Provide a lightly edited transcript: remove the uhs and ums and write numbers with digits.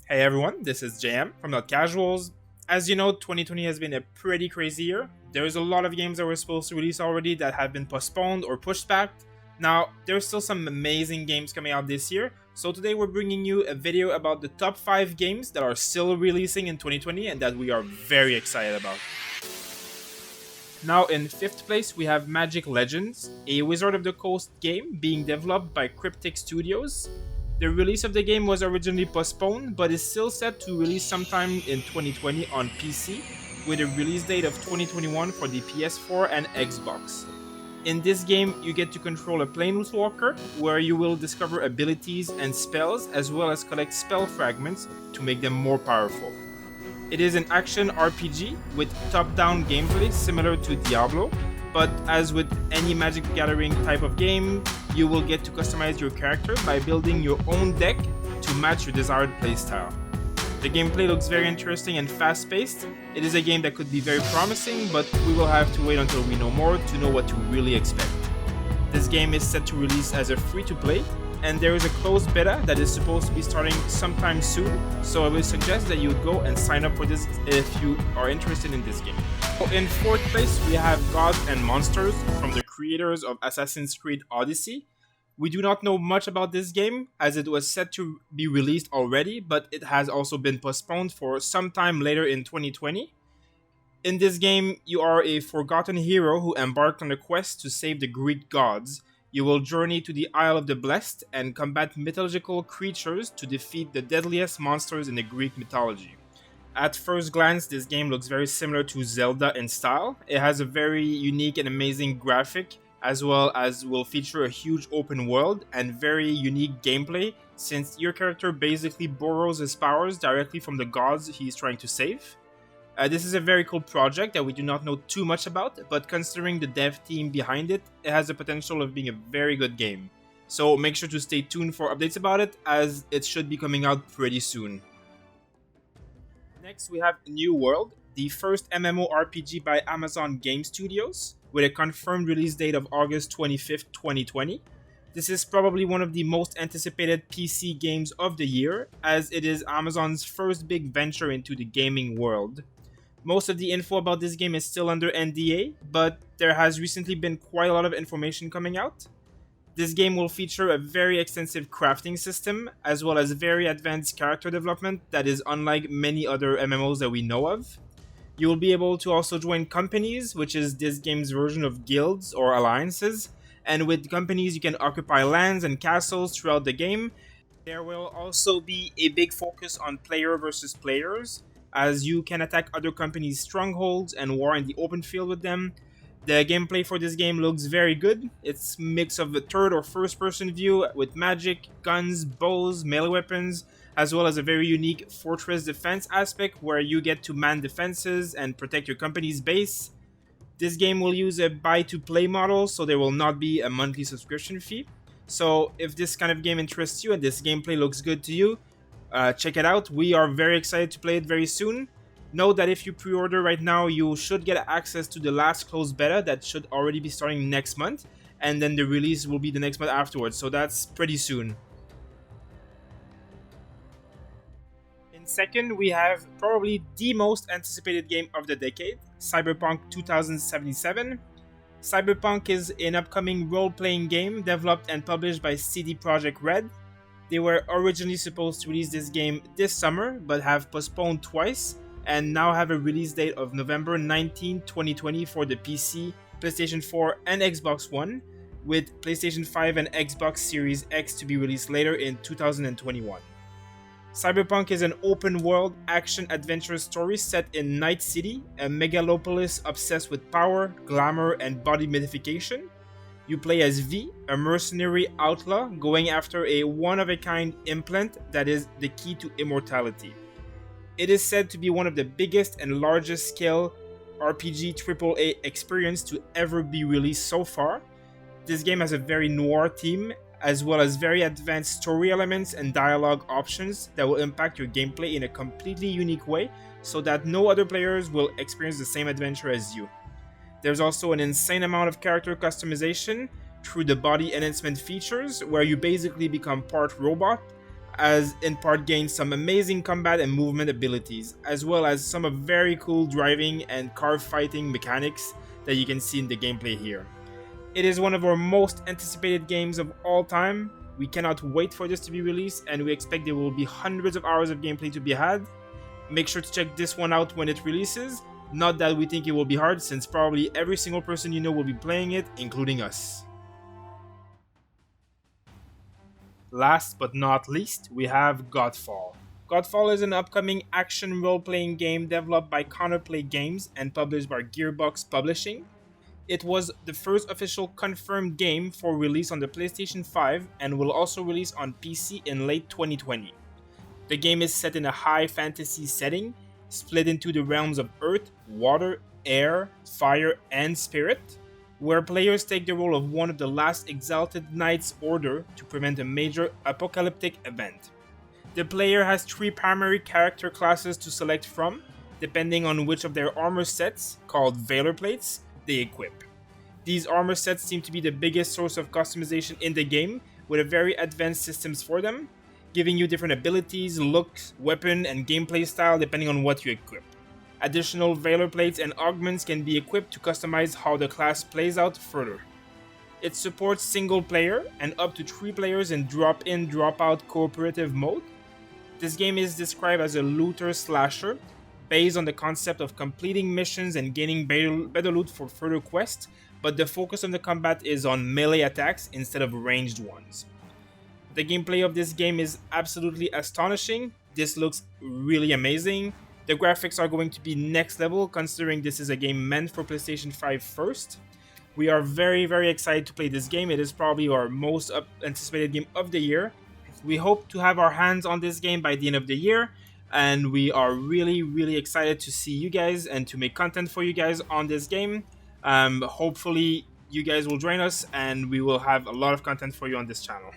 Hey everyone, this is JM from Not Casuals. As you know, 2020 has been a pretty crazy year. There's a lot of games that were supposed to release already that have been postponed or pushed back. Now, there's still some amazing games coming out this year, so today we're bringing you a video about the top 5 games that are still releasing in 2020 and that we are very excited about. Now, in 5th place, we have Magic Legends, a Wizard of the Coast game being developed by Cryptic Studios. The release of the game was originally postponed, but is still set to release sometime in 2020 on PC, with a release date of 2021 for the PS4 and Xbox. In this game, you get to control a planeswalker, where you will discover abilities and spells, as well as collect spell fragments to make them more powerful. It is an action RPG with top-down gameplay similar to Diablo, but as with any Magic the Gathering type of game, you will get to customize your character by building your own deck to match your desired playstyle. The gameplay looks very interesting and fast-paced. It is a game that could be very promising, but we will have to wait until we know more to know what to really expect. This game is set to release as a free-to-play, and there is a closed beta that is supposed to be starting sometime soon, so I would suggest that you go and sign up for this if you are interested in this game. In 4th place, we have Gods and Monsters from the creators of Assassin's Creed Odyssey. We do not know much about this game, as it was set to be released already, but it has also been postponed for some time later in 2020. In this game, you are a forgotten hero who embarked on a quest to save the Greek gods. You will journey to the Isle of the Blessed and combat mythological creatures to defeat the deadliest monsters in the Greek mythology. At first glance, this game looks very similar to Zelda in style. It has a very unique and amazing graphic, as well as will feature a huge open world and very unique gameplay, since your character basically borrows his powers directly from the gods he's trying to save. This is a very cool project that we do not know too much about, but considering the dev team behind it, it has the potential of being a very good game. So make sure to stay tuned for updates about it, as it should be coming out pretty soon. Next, we have New World, the first MMORPG by Amazon Game Studios, with a confirmed release date of August 25th, 2020. This is probably one of the most anticipated PC games of the year, as it is Amazon's first big venture into the gaming world. Most of the info about this game is still under NDA, but there has recently been quite a lot of information coming out. This game will feature a very extensive crafting system, as well as very advanced character development that is unlike many other MMOs that we know of. You will be able to also join companies, which is this game's version of guilds or alliances, and with companies you can occupy lands and castles throughout the game. There will also be a big focus on player versus players, as you can attack other companies' strongholds and war in the open field with them. The gameplay for this game looks very good. It's a mix of a third or first person view with magic, guns, bows, melee weapons, as well as a very unique fortress defense aspect where you get to man defenses and protect your company's base. This game will use a buy-to-play model, so there will not be a monthly subscription fee. So if this kind of game interests you and this gameplay looks good to you, check it out. We are very excited to play it very soon. Know that if you pre-order right now, you should get access to the last closed beta that should already be starting next month, and then the release will be the next month afterwards, so that's pretty soon. In second, we have probably the most anticipated game of the decade, Cyberpunk 2077. Cyberpunk is an upcoming role-playing game developed and published by CD Projekt Red. They were originally supposed to release this game this summer, but have postponed twice, and now have a release date of November 19, 2020 for the PC, PlayStation 4, and Xbox One, with PlayStation 5 and Xbox Series X to be released later in 2021. Cyberpunk is an open-world action-adventure story set in Night City, a megalopolis obsessed with power, glamour, and body mythification. You play as V, a mercenary outlaw going after a one-of-a-kind implant that is the key to immortality. It is said to be one of the biggest and largest scale RPG AAA experience to ever be released so far. This game has a very noir theme, as well as very advanced story elements and dialogue options that will impact your gameplay in a completely unique way, so that no other players will experience the same adventure as you. There's also an insane amount of character customization through the body enhancement features, where you basically become part robot, as in part gained some amazing combat and movement abilities, as well as some of very cool driving and car fighting mechanics that you can see in the gameplay here. It is one of our most anticipated games of all time. We cannot wait for this to be released, and we expect there will be hundreds of hours of gameplay to be had. Make sure to check this one out when it releases. Not that we think it will be hard, since probably every single person you know will be playing it, including us. Last but not least, we have Godfall. Godfall is an upcoming action role-playing game developed by Counterplay Games and published by Gearbox Publishing. It was the first official confirmed game for release on the PlayStation 5 and will also release on PC in late 2020. The game is set in a high fantasy setting, split into the realms of Earth, Water, Air, Fire, and Spirit, where players take the role of one of the last exalted Knights Order to prevent a major apocalyptic event. The player has 3 primary character classes to select from, depending on which of their armor sets, called Valor Plates, they equip. These armor sets seem to be the biggest source of customization in the game, with a very advanced systems for them, giving you different abilities, looks, weapon, and gameplay style depending on what you equip. Additional Valor Plates and augments can be equipped to customize how the class plays out further. It supports single player and up to 3 players in drop-in, drop-out cooperative mode. This game is described as a looter slasher, based on the concept of completing missions and gaining better loot for further quests, but the focus of the combat is on melee attacks instead of ranged ones. The gameplay of this game is absolutely astonishing. This looks really amazing. The graphics are going to be next level, considering this is a game meant for PlayStation 5 first. We are very, very excited to play this game. It is probably our most anticipated game of the year. We hope to have our hands on this game by the end of the year, and we are really, really excited to see you guys and to make content for you guys on this game. Hopefully you guys will join us, and we will have a lot of content for you on this channel.